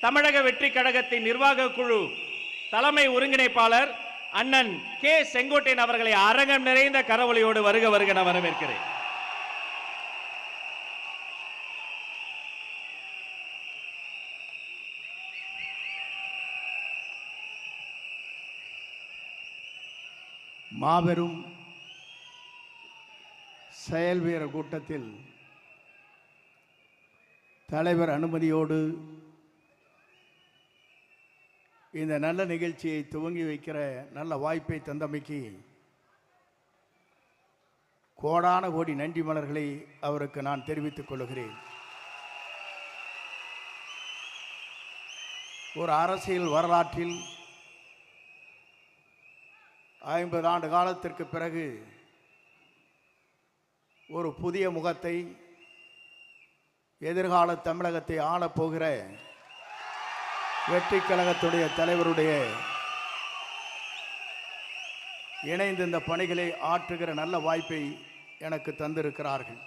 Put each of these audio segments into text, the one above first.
தமிழக வெற்றி கழகத்தின் நிர்வாக குழு தலைமை ஒருங்கிணைப்பாளர் அண்ணன் கே செங்கோட்டையன் அவர்களை அரங்கம் நிறைந்த கரவொலியோடு வருக வருக நான் வரவேற்கிறேன். மாபெரும் செயல் வீரர் கூட்டத்தில் தலைவர் அனுமதியோடு இந்த நல்ல நிகழ்ச்சியை துவங்கி வைக்கிற நல்ல வாய்ப்பை தந்தமைக்கு கோடான கோடி நன்றி மலர்களை அவருக்கு நான் தெரிவித்துக் கொள்கிறேன். ஒரு அரசியல் வரலாற்றில் 50 ஆண்டு காலத்திற்கு பிறகு ஒரு புதிய முகத்தை எதிர்கால தமிழகத்தை ஆளப்போகிற வெற்றி கழகத்துடைய தலைவருடைய இணைந்து இந்த பணிகளை ஆற்றுகிற நல்ல வாய்ப்பை எனக்கு தந்திருக்கிறார்கள்.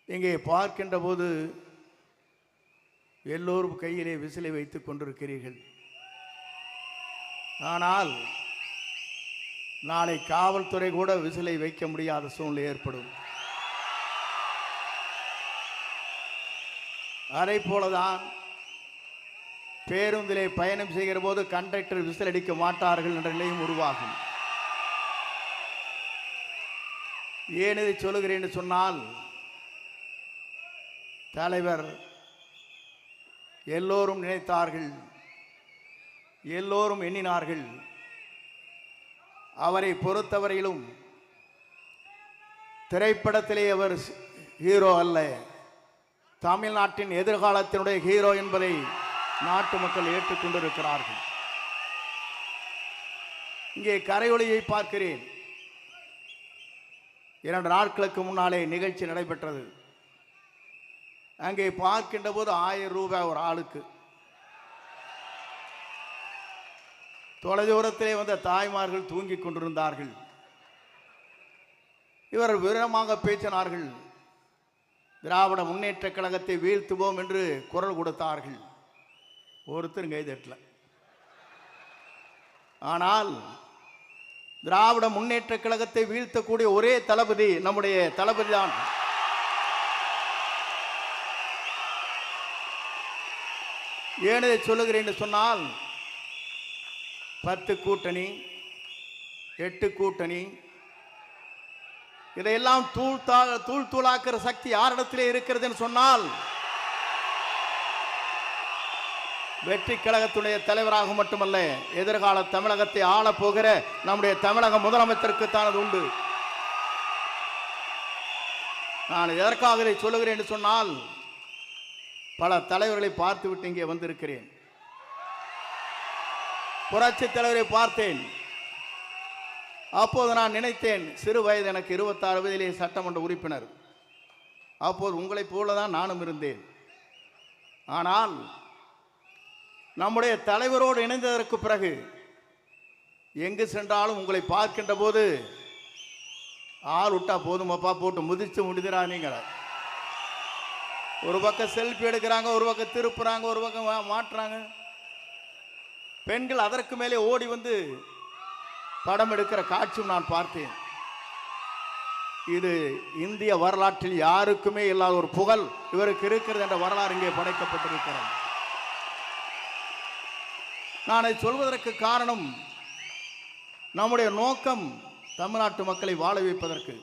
இங்கே பார்க்கின்ற போது எல்லோரும் கையிலே விசிலை வைத்துக் கொண்டிருக்கிறீர்கள். ஆனால் நாளை காவல்துறை கூட விசிலை வைக்க முடியாத சூழ்நிலை ஏற்படும். அதை போலதான் பேருந்திலே பயணம் செய்கிற போது கண்டக்டர் விசில் அடிக்க மாட்டார்கள் என்ற நிலையும் உருவாகும். ஏன் இதை சொல்லுகிறேன் என்று சொன்னால், தலைவர் எல்லோரும் நினைத்தார்கள், எல்லோரும் எண்ணினார்கள். அவரை பொறுத்தவரையிலும் திரைப்படத்திலே அவர் ஹீரோ அல்ல, தமிழ்நாட்டின் எதிர்காலத்தினுடைய ஹீரோ என்பதை நாட்டு மக்கள் ஏற்றுக்கொண்டிருக்கிறார்கள். இங்கே கரையொலியை பார்க்கிறேன். 2 நாட்களுக்கு முன்னாலே நிகழ்ச்சி நடைபெற்றது. அங்கே பார்க்கின்ற போது 1000 ரூபாய் ஒரு ஆளுக்கு. தொலைதூரத்திலே வந்த தாய்மார்கள் தூங்கிக் கொண்டிருந்தார்கள். இவர் வீரமாக பேசினார்கள். திராவிட முன்னேற்ற கழகத்தை வீழ்த்துவோம் என்று குரல் கொடுத்தார்கள். ஒருத்தரும் கைதட்டல. ஆனால் திராவிட முன்னேற்ற கழகத்தை வீழ்த்தக்கூடிய ஒரே தளபதி நம்முடைய தளபதி தான். ஏன் இதை சொல்லுகிறேன் என்று சொன்னால், 10 கூட்டணி 8 கூட்டணி இதையெல்லாம் தூள் தூளாக்குற சக்தி யாரிடத்திலே இருக்கிறது என்று சொன்னால், வெற்றி கழகத்துடைய தலைவராக மட்டுமல்ல, எதிர்கால தமிழகத்தை ஆளப்போகிற நம்முடைய தமிழக முதலமைச்சருக்கு தான் அது உண்டு. நான் எதற்காக இதை சொல்லுகிறேன் என்று சொன்னால், பல தலைவர்களை பார்த்துவிட்டு இங்கே வந்திருக்கிறேன். புரட்சி தலைவரை பார்த்தேன். அப்போது நான் நினைத்தேன், சிறு வயது எனக்கு 26 வயதிலே சட்டமன்ற உறுப்பினர். அப்போது உங்களைப் போலதான் நானும் இருந்தேன். ஆனால் நம்முடைய தலைவரோடு இணைந்ததற்கு பிறகு எங்கு சென்றாலும் உங்களை பார்க்கின்ற போது ஆள் விட்டா போதுமப்பா, போட்டு முதிச்சு முடிதுரா. நீங்கள் ஒரு பக்கம் செல்ஃபி எடுக்கிறாங்க, ஒரு பக்கம் திருப்புறாங்க, ஒரு பக்கம் மாட்டுறாங்க. பெண்கள் அதற்கு மேலே ஓடி வந்து படம் எடுக்கிற காட்சியும் நான் பார்த்தேன். இது இந்திய வரலாற்றில் யாருக்குமே இல்லாத ஒரு புகழ் இவருக்கு இருக்கிறது என்ற வரலாறு இங்கே படைக்கப்பட்டிருக்கிறது. நான் அதை சொல்வதற்கு காரணம், நம்முடைய நோக்கம் தமிழ்நாட்டு மக்களை வாழ வைப்பதற்கு.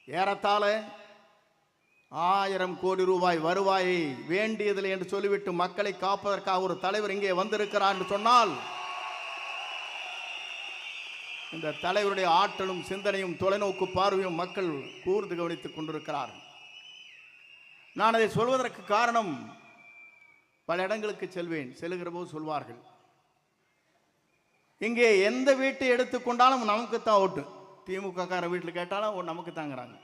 ஏறத்தாழ 1000 கோடி ரூபாய் வருவாயை வேண்டியதில்லை என்று சொல்லிவிட்டு மக்களை காப்பதற்காக ஒரு தலைவர் இங்கே வந்திருக்கிறார் என்று சொன்னால், இந்த தலைவருடைய ஆற்றலும் சிந்தனையும் தொலைநோக்கு பார்வையும் மக்கள் கூர்ந்து கவனித்துக் கொண்டிருக்கிறார்கள். நான் அதை சொல்வதற்கு காரணம், பல இடங்களுக்கு செல்லுகிற போது சொல்வார்கள், இங்கே எந்த வீட்டை எடுத்துக்கொண்டாலும் நமக்கு தான் ஓட்டு. திமுக கார வீட்டில் கேட்டாலும் நமக்கு தாங்கிறாங்க.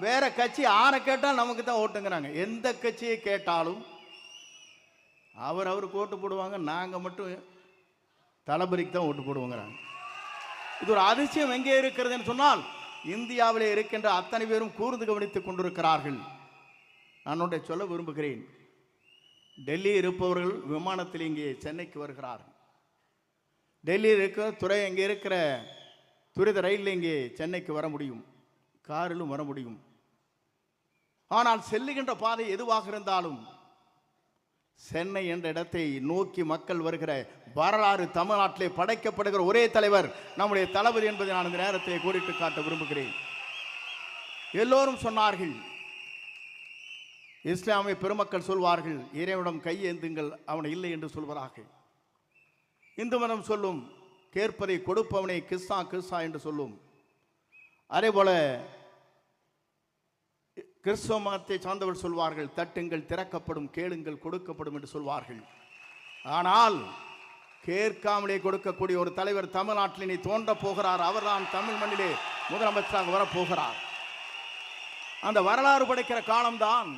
வேற கட்சி யாரை கேட்டாலும் நமக்கு தான் ஓட்டுங்கிறாங்க. எந்த கட்சியை கேட்டாலும் அவருக்கு ஓட்டு போடுவாங்க, நாங்கள் மட்டும் தளபதிக்கு தான் ஓட்டு போடுவோங்கிறாங்க. இது ஒரு அதிசயம் எங்கே இருக்கிறது என்று சொன்னால், இந்தியாவிலே இருக்கின்ற அத்தனை பேரும் கூர்ந்து கவனித்துக் கொண்டிருக்கிறார்கள். நான் ஒன்றை சொல்ல விரும்புகிறேன். டெல்லி இருப்பவர்கள் விமானத்தில் இங்கே சென்னைக்கு வருகிறார்கள். டெல்லியில் இருக்கிற இங்கே இருக்கிற துரித ரயிலில் இங்கே சென்னைக்கு வர முடியும், காரிலும் வர முடியும். ஆனால் செல்லுகின்ற பாதை எதுவாக இருந்தாலும் சென்னை என்ற இடத்தை நோக்கி மக்கள் வருகிற வரலாறு தமிழ்நாட்டிலே படைக்கப்படுகிற ஒரே தலைவர் நம்முடைய தளபதி என்பதை நான் இந்த நேரத்திலே கோடிட்டு காட்ட விரும்புகிறேன். எல்லோரும் சொன்னார்கள், இஸ்லாமிய பெருமக்கள் சொல்வார்கள், இறைவனிடம் கையேந்துங்கள், அவனை இல்லை என்று சொல்வதாக. இந்து மதம் சொல்லும், கேட்பதை கொடுப்பவனை கிஸ்ஸா கிஸ்ஸா என்று சொல்லும். அதே போல கிறிஸ்தவ மதத்தை சார்ந்தவர் சொல்வார்கள், தட்டுங்கள் திறக்கப்படும், கேளுங்கள் கொடுக்கப்படும் என்று சொல்வார்கள். ஆனால் கேட்காமலே கொடுக்கக்கூடிய ஒரு தலைவர் தமிழ்நாட்டில் இனி தோன்ற போகிறார். அவர்தான் தமிழ் மண்ணிலே முதலமைச்சராக வரப்போகிறார். அந்த வரலாறு படைக்கிற காலம்தான்.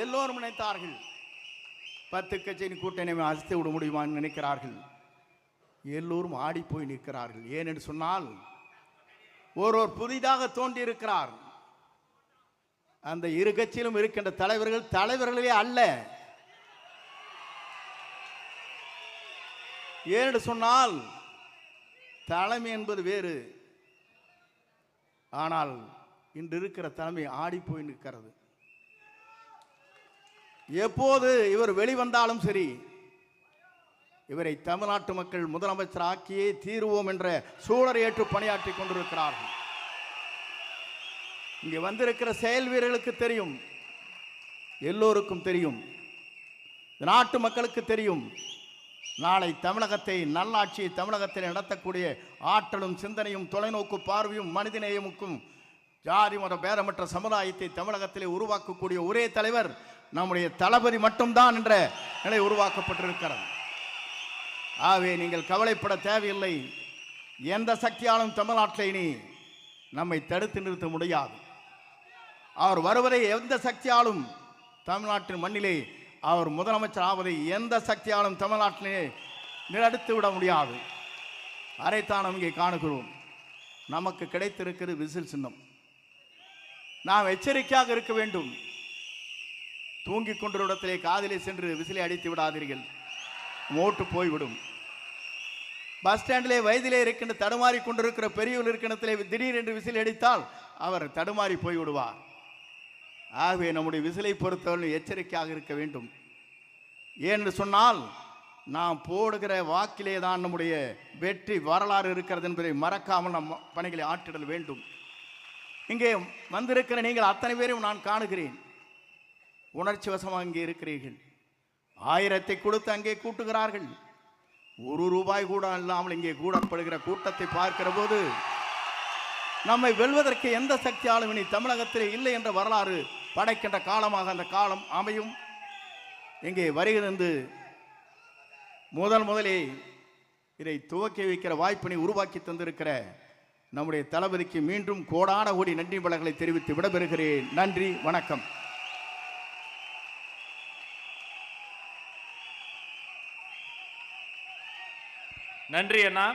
எல்லோரும் நினைத்தார்கள் 10 கட்சியின் கூட்டணி அசைத்து விட முடியுமான்னு நினைக்கிறார்கள். எல்லோரும் ஆடி போய் நிற்கிறார்கள். ஏனென்று சொன்னால் ஒருவர் புதிதாக தோன்றி இருக்கிறார். அந்த இரு கட்சியிலும் இருக்கின்ற தலைவர்களே அல்ல. ஏனென்று சொன்னால் தலைமை என்பது வேறு. ஆனால் இன்று இருக்கிற தலைமை ஆடி போய் நிற்கிறது. எப்போது இவர் வெளிவந்தாலும் சரி, இவரை தமிழ்நாட்டு மக்கள் முதலமைச்சர் ஆக்கியே தீருவோம் என்ற சூழலை ஏற்று பணியாற்றி கொண்டிருக்கிறார்கள். இங்கே வந்திருக்கிற செயல் வீரர்களுக்கு தெரியும், எல்லோருக்கும் தெரியும், நாட்டு மக்களுக்கு தெரியும். நாளை தமிழகத்தை, நல்லாட்சியை தமிழகத்தில் நடத்தக்கூடிய ஆற்றலும் சிந்தனையும் தொலைநோக்கு பார்வையும் மனிதநேயமுக்கும் ஜாதி மத பேதமற்ற சமுதாயத்தை தமிழகத்திலே உருவாக்கக்கூடிய ஒரே தலைவர் நம்முடைய தளபதி மட்டும்தான் என்ற நிலை உருவாக்கப்பட்டிருக்கிறது. ஆகவே நீங்கள் கவலைப்பட தேவையில்லை. எந்த சக்தியாலும் தமிழ்நாட்டில் இனி நம்மை தடுத்து நிறுத்த முடியாது. அவர் வருவதை எந்த சக்தியாலும் தமிழ்நாட்டின் மண்ணிலே அவர் முதலமைச்சர் ஆவதை எந்த சக்தியாலும் தமிழ்நாட்டிலே நிறுத்தி விட முடியாது. அதைத்தான் நாம் இங்கே காணுகிறோம். நமக்கு கிடைத்திருக்கிறது விசில் சின்னம். நாம் எச்சரிக்கையாக இருக்க வேண்டும். தூங்கிக் கொண்ட இடத்திலே காதிலே சென்று விசிலை அடித்து விடாதீர்கள், மோட்டு போய்விடும். பஸ் ஸ்டாண்டிலே வயதிலே இருக்கின்ற தடுமாறி கொண்டிருக்கிற பெரியவர் இருக்கின்றத்திலே திடீரென்று விசில் அடித்தால் அவர் தடுமாறி போய்விடுவார். ஆகவே நம்முடைய விசிலை பொறுத்தவரை எச்சரிக்கையாக இருக்க வேண்டும். ஏனென்று சொன்னால் நாம் போடுகிற வாக்கிலே தான் நம்முடைய வெற்றி வரலாறு இருக்கிறது என்பதை மறக்காமல் நம் பணிகளை ஆற்றிடல் வேண்டும். இங்கே வந்திருக்கிற நீங்கள் அத்தனை பேரையும் நான் காணுகிறேன். உணர்ச்சி வசமாக இங்கே இருக்கிறீர்கள். 1000 கொடுத்து அங்கே கூட்டுகிறார்கள். 1 ரூபாய் கூட இல்லாமல் இங்கே கூடப்படுகிற கூட்டத்தை பார்க்கிற போது நம்மை வெல்வதற்கு எந்த சக்தியாலும் இனி தமிழகத்திலே இல்லை என்ற வரலாறு படைக்கின்ற காலமாக அந்த காலம் அமையும். இங்கே வருகிறது முதலே இதை துவக்கி வைக்கிற வாய்ப்பினை உருவாக்கி தந்திருக்கிற நம்முடைய தளபதிக்கு மீண்டும் கோடான கோடி நன்றி வளங்களை தெரிவித்து விடைபெறுகிறேன். நன்றி, வணக்கம். நன்றி அண்ணா.